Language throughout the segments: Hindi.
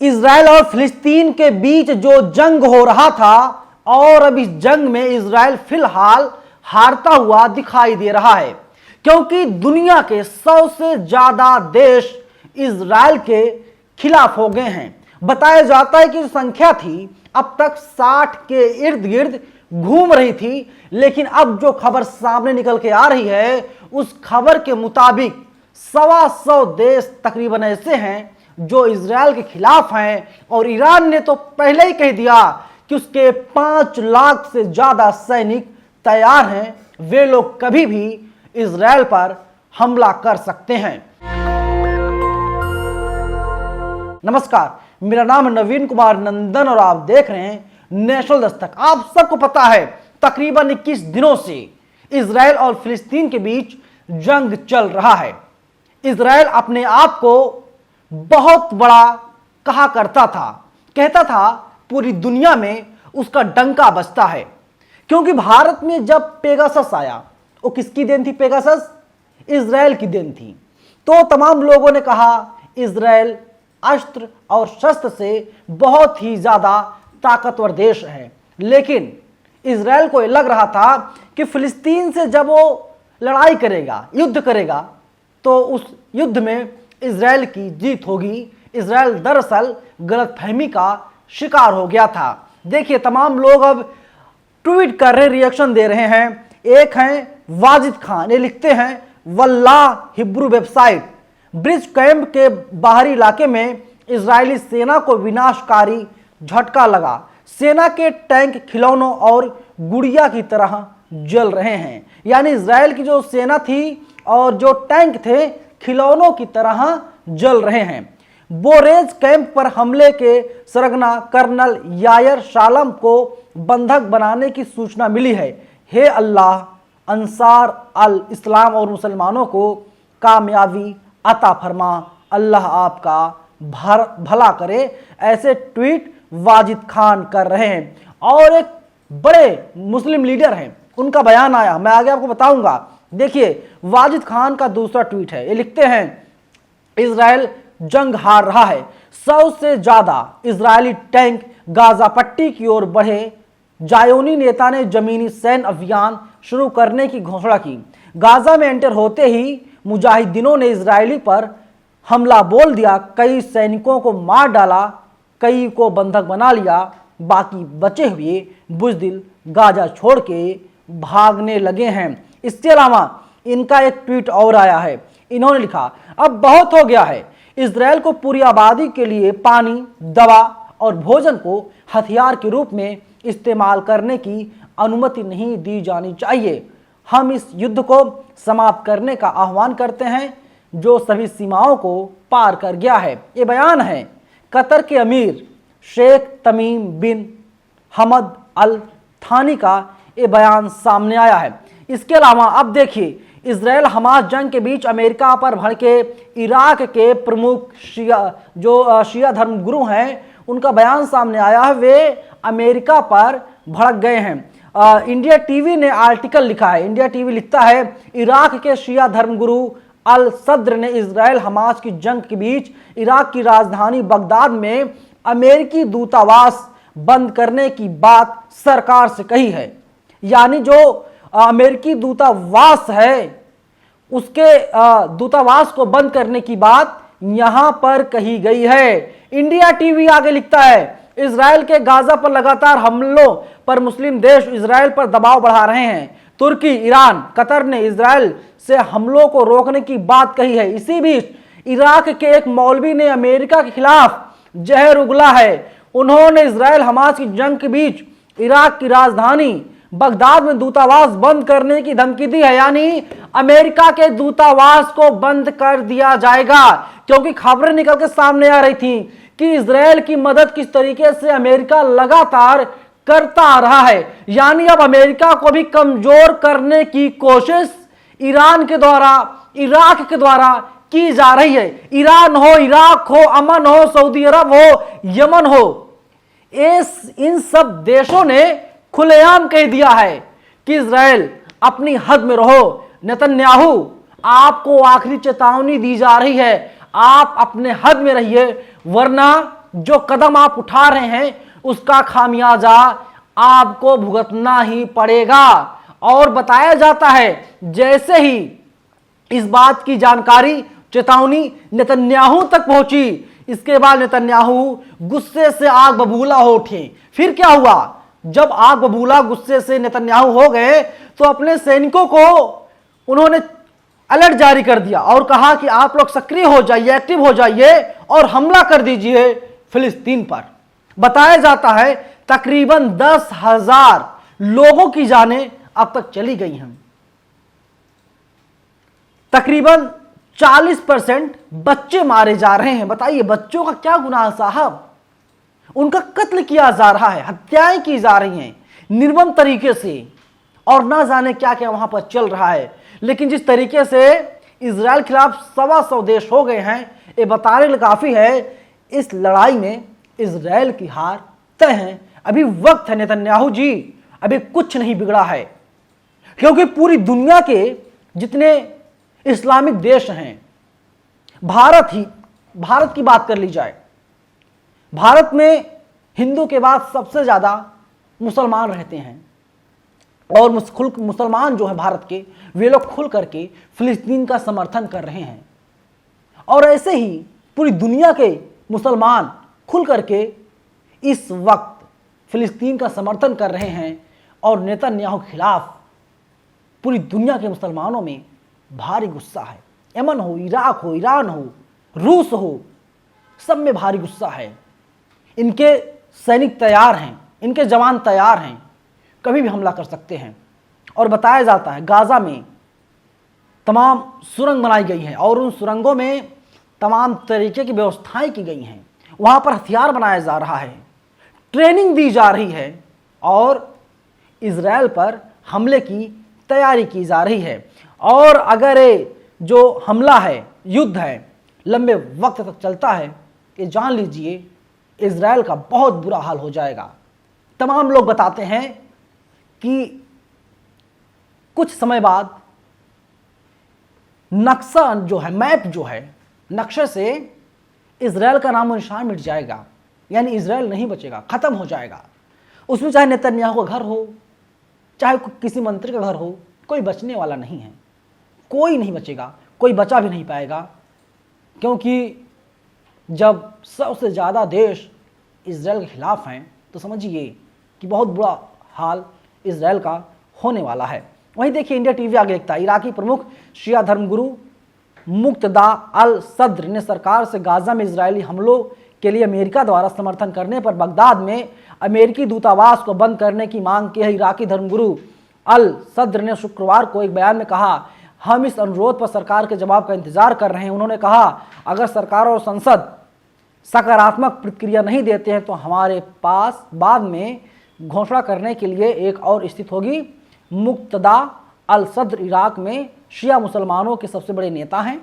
इजराइल और फिलिस्तीन के बीच जो जंग हो रहा था और अब इस जंग में इजराइल फिलहाल हारता हुआ दिखाई दे रहा है, क्योंकि दुनिया के 100 से ज्यादा देश इजराइल के खिलाफ हो गए हैं। बताया जाता है कि जो संख्या थी अब तक 60 के इर्द गिर्द घूम रही थी, लेकिन अब जो खबर सामने निकल के आ रही है उस खबर के मुताबिक 125 देश तकरीबन ऐसे हैं जो इजराइल के खिलाफ हैं, और ईरान ने तो पहले ही कह दिया कि उसके 5 लाख से ज्यादा सैनिक तैयार हैं, वे लोग कभी भी इजराइल पर हमला कर सकते हैं। नमस्कार, मेरा नाम है नवीन कुमार नंदन और आप देख रहे हैं नेशनल दस्तक। आप सबको पता है तकरीबन 21 दिनों से इजराइल और फिलिस्तीन के बीच जंग चल रहा है। इजराइल अपने आप को बहुत बड़ा कहा करता था, कहता था पूरी दुनिया में उसका डंका बजता है, क्योंकि भारत में जब पेगासस आया, वो किसकी देन थी? पेगासस इजराइल की देन थी। तो तमाम लोगों ने कहा इजराइल अस्त्र और शस्त्र से बहुत ही ज्यादा ताकतवर देश है, लेकिन इजराइल को लग रहा था कि फिलिस्तीन से जब वो लड़ाई करेगा, युद्ध करेगा, तो उस युद्ध में इजराइल की जीत होगी। इजराइल दरअसल गलतफहमी का शिकार हो गया था। देखिए, तमाम लोग अब ट्वीट कर रहे, रिएक्शन दे रहे हैं। एक हैं वाजिद खान, ये लिखते हैं वल्लाह हिब्रू वेबसाइट, ब्रिज कैंप के बाहरी इलाके में इजरायली सेना को विनाशकारी झटका लगा। सेना के टैंक खिलौनों और गुड़िया की तरह जल रहे हैं। यानी इजराइल की जो सेना थी और जो टैंक थे खिलौनों की तरह जल रहे हैं। बोरेज कैंप पर हमले के सरगना कर्नल यायर शालम को बंधक बनाने की सूचना मिली है। हे अल्लाह, अंसार अल इस्लाम और मुसलमानों को कामयाबी अता फरमा, अल्लाह आपका भला करे। ऐसे ट्वीट वाजिद खान कर रहे हैं। और एक बड़े मुस्लिम लीडर हैं, उनका बयान आया, मैं आगे आपको बताऊंगा। देखिए, वाजिद खान का दूसरा ट्वीट है, ये लिखते हैं इजराइल जंग हार रहा है, 100 से ज्यादा इजरायली टैंक गाजा पट्टी की ओर बढ़े। जायोनी नेता ने जमीनी सैन्य अभियान शुरू करने की घोषणा की। गाजा में एंटर होते ही मुजाहिदीनों ने इजरायली पर हमला बोल दिया। कई सैनिकों को मार डाला, कई को बंधक बना लिया, बाकी बचे हुए बुज़दिल गाजा छोड़ के भागने लगे हैं। इसके अलावा इनका एक ट्वीट और आया है। इन्होंने लिखा, अब बहुत हो गया है, इजराइल को पूरी आबादी के लिए पानी, दवा और भोजन को हथियार के रूप में इस्तेमाल करने की अनुमति नहीं दी जानी चाहिए। हम इस युद्ध को समाप्त करने का आह्वान करते हैं जो सभी सीमाओं को पार कर गया है। ये बयान है कतर के अमीर शेख तमीम बिन हमद अल थानी का, ये बयान सामने आया है। इसके अलावा अब देखिए, इजराइल हमास जंग के बीच अमेरिका पर भड़के इराक के प्रमुख शिया धर्मगुरु हैं, उनका बयान सामने आया है। वे अमेरिका पर भड़क गए हैं। इंडिया टीवी ने आर्टिकल लिखा है। इंडिया टीवी लिखता है, इराक के शिया धर्मगुरु अल सद्र ने इजराइल हमास की जंग के बीच इराक की राजधानी बगदाद में अमेरिकी दूतावास बंद करने की बात सरकार से कही है। यानी जो अमेरिकी दूतावास है, उसके दूतावास को बंद करने की बात यहां पर कही गई है। इंडिया टीवी आगे लिखता है, इजराइल के गाजा पर लगातार हमलों पर मुस्लिम देश इजराइल पर दबाव बढ़ा रहे हैं। तुर्की, ईरान, कतर ने इजराइल से हमलों को रोकने की बात कही है। इसी बीच इराक के एक मौलवी ने अमेरिका के खिलाफ जहर उगला है। उन्होंने इजराइल हमास की जंग के बीच इराक की राजधानी बगदाद में दूतावास बंद करने की धमकी दी है। यानी अमेरिका के दूतावास को बंद कर दिया जाएगा, क्योंकि खबरें निकल के सामने आ रही थी कि इजराइल की मदद किस तरीके से अमेरिका लगातार करता आ रहा है। यानी अब अमेरिका को भी कमजोर करने की कोशिश ईरान के द्वारा, इराक के द्वारा की जा रही है। ईरान हो, इराक हो, अमन हो, सऊदी अरब हो, यमन हो, इन सब देशों ने खुलेआम कह दिया है कि इजराइल अपनी हद में रहो। नेतन्याहू, आपको आखिरी चेतावनी दी जा रही है, आप अपने हद में रहिए, वरना जो कदम आप उठा रहे हैं उसका खामियाजा आपको भुगतना ही पड़ेगा। और बताया जाता है जैसे ही इस बात की जानकारी, चेतावनी नेतन्याहू तक पहुंची, इसके बाद नेतन्याहू गुस्से से आग बबूला हो उठे। फिर क्या हुआ, जब आग बबूला गुस्से से नेतन्याहू हो गए तो अपने सैनिकों को उन्होंने अलर्ट जारी कर दिया और कहा कि आप लोग सक्रिय हो जाइए, एक्टिव हो जाइए और हमला कर दीजिए फिलिस्तीन पर। बताया जाता है तकरीबन 10,000 लोगों की जानें अब तक चली गई हैं। तकरीबन 40% बच्चे मारे जा रहे हैं। बताइए बच्चों का क्या गुनाह साहब, उनका कत्ल किया जा रहा है, हत्याएं की जा रही हैं निर्मम तरीके से, और ना जाने क्या क्या वहां पर चल रहा है। लेकिन जिस तरीके से इजराइल खिलाफ 125 देश हो गए हैं, ये बताने लिए काफी है इस लड़ाई में इजराइल की हार तय है। अभी वक्त है नेतन्याहू जी, अभी कुछ नहीं बिगड़ा है, क्योंकि पूरी दुनिया के जितने इस्लामिक देश हैं, भारत की बात कर ली जाए, भारत में हिंदू के बाद सबसे ज्यादा मुसलमान रहते हैं, और मुसलमान जो है भारत के, वे लोग खुल करके फिलिस्तीन का समर्थन कर रहे हैं। और ऐसे ही पूरी दुनिया के मुसलमान खुल करके इस वक्त फिलिस्तीन का समर्थन कर रहे हैं। और नेतन्याहू के खिलाफ पूरी दुनिया के मुसलमानों में भारी गुस्सा है। यमन हो, इराक हो, ईरान हो, रूस हो, सब में भारी गुस्सा है। इनके सैनिक तैयार हैं, इनके जवान तैयार हैं, कभी भी हमला कर सकते हैं। और बताया जाता है गाजा में तमाम सुरंग बनाई गई हैं और उन सुरंगों में तमाम तरीके की व्यवस्थाएं की गई हैं। वहाँ पर हथियार बनाया जा रहा है, ट्रेनिंग दी जा रही है और इजराइल पर हमले की तैयारी की जा रही है। और अगर जो हमला है, युद्ध है, लंबे वक्त तक चलता है, ये जान लीजिए इजराइल का बहुत बुरा हाल हो जाएगा। तमाम लोग बताते हैं कि कुछ समय बाद नक्शा जो है, मैप जो है, नक्शे से इजराइल का नामो निशान मिट जाएगा, यानी इजराइल नहीं बचेगा, खत्म हो जाएगा। उसमें चाहे नेतन्याहू का घर हो, चाहे किसी मंत्री का घर हो, कोई बचने वाला नहीं है, कोई नहीं बचेगा, कोई बचा भी नहीं पाएगा। क्योंकि जब सबसे ज़्यादा देश इजराइल के खिलाफ हैं तो समझिए कि बहुत बुरा हाल इजराइल का होने वाला है। वहीं देखिए इंडिया टीवी आगे लिखता है, इराकी प्रमुख शिया धर्मगुरु मुक्तदा अल सद्र ने सरकार से गाजा में इजरायली हमलों के लिए अमेरिका द्वारा समर्थन करने पर बगदाद में अमेरिकी दूतावास को बंद करने की मांग की है। इराकी धर्मगुरु अल सद्र ने शुक्रवार को एक बयान में कहा, हम इस अनुरोध पर सरकार के जवाब का इंतजार कर रहे हैं। उन्होंने कहा, अगर सरकार और संसद सकारात्मक प्रतिक्रिया नहीं देते हैं तो हमारे पास बाद में घोषणा करने के लिए एक और स्थिति होगी। मुक्तदा अल सद्र इराक में शिया मुसलमानों के सबसे बड़े नेता हैं।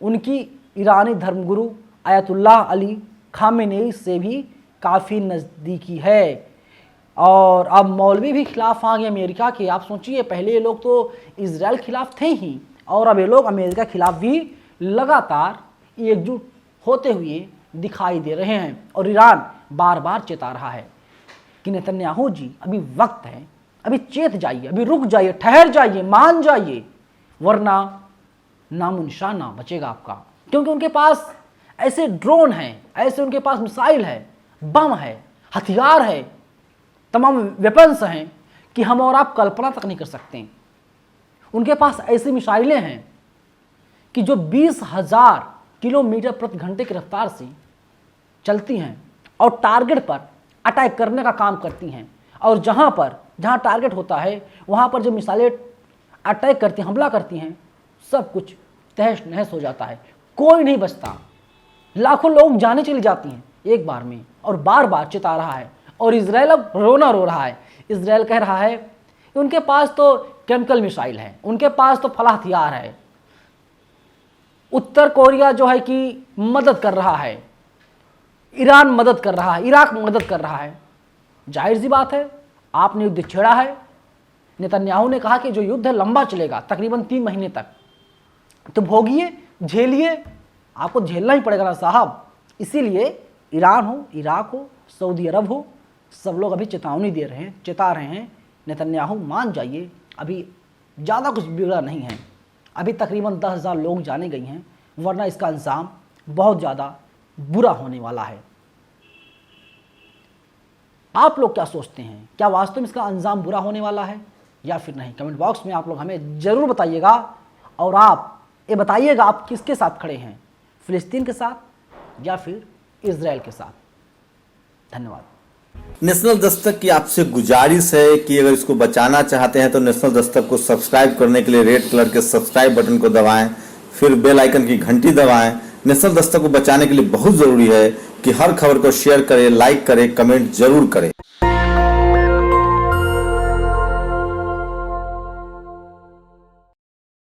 उनकी ईरानी धर्मगुरु आयतुल्लाह अली खामेनेई से भी काफ़ी नज़दीकी है। और अब मौलवी भी खिलाफ आ गए अमेरिका के। आप सोचिए, पहले ये लोग तो इजराइल खिलाफ थे ही, और अब ये लोग अमेरिका खिलाफ भी लगातार एकजुट होते हुए दिखाई दे रहे हैं। और ईरान बार बार चेता रहा है कि नेतन्याहू जी अभी वक्त है, अभी चेत जाइए, अभी रुक जाइए, ठहर जाइए, मान जाइए, वरना नामो निशान ना बचेगा आपका। क्योंकि उनके पास ऐसे ड्रोन हैं, ऐसे उनके पास मिसाइल है, बम है, हथियार है, तमाम वेपन्स हैं कि हम और आप कल्पना तक नहीं कर सकते। उनके पास ऐसी मिसाइलें हैं कि जो 20,000 किलोमीटर प्रति घंटे की रफ्तार से चलती हैं और टारगेट पर अटैक करने का काम करती हैं। और जहाँ टारगेट होता है वहाँ पर जब मिसाइलें अटैक करती, हमला करती हैं, सब कुछ तहस नहस हो जाता है, कोई नहीं बचता। लाखों लोग जाने चली जाती हैं एक बार में। और बार बार चेता रहा है। और इजराइल अब रोना रो रहा है। इजराइल कह रहा है कि उनके पास तो केमिकल मिसाइल है, उनके पास तो फला हथियार है। उत्तर कोरिया जो है कि मदद कर रहा है, ईरान मदद कर रहा है, इराक मदद कर रहा है। जाहिर सी बात है, आपने युद्ध छेड़ा है। नेतन्याहू ने कहा कि जो युद्ध है लंबा चलेगा, तकरीबन 3 महीने तक, तो भोगिए, झेलिए, आपको झेलना ही पड़ेगा ना साहब। इसीलिए ईरान हो, इराक हो, सऊदी अरब हो, सब लोग अभी चेतावनी दे रहे हैं, चेता रहे हैं, नेतन्याहू मान जाइए, अभी ज़्यादा कुछ बिगड़ा नहीं है, अभी तकरीबन 10,000 लोग जाने गई हैं, वरना इसका अंजाम बहुत ज़्यादा बुरा होने वाला है। आप लोग क्या सोचते हैं, क्या वास्तव में इसका अंजाम बुरा होने वाला है या फिर नहीं? कमेंट बॉक्स में आप लोग हमें ज़रूर बताइएगा। और आप ये बताइएगा आप किसके साथ खड़े हैं, फिलिस्तीन के साथ या फिर इजराइल के साथ। धन्यवाद। नेशनल दस्तक की आपसे गुजारिश है कि अगर इसको बचाना चाहते हैं तो नेशनल दस्तक को सब्सक्राइब करने के लिए रेड कलर के सब्सक्राइब बटन को दबाएं, फिर बेल आइकन की घंटी दबाएं। नेशनल दस्तक को बचाने के लिए बहुत जरूरी है कि हर खबर को शेयर करें, लाइक करें, कमेंट जरूर करें।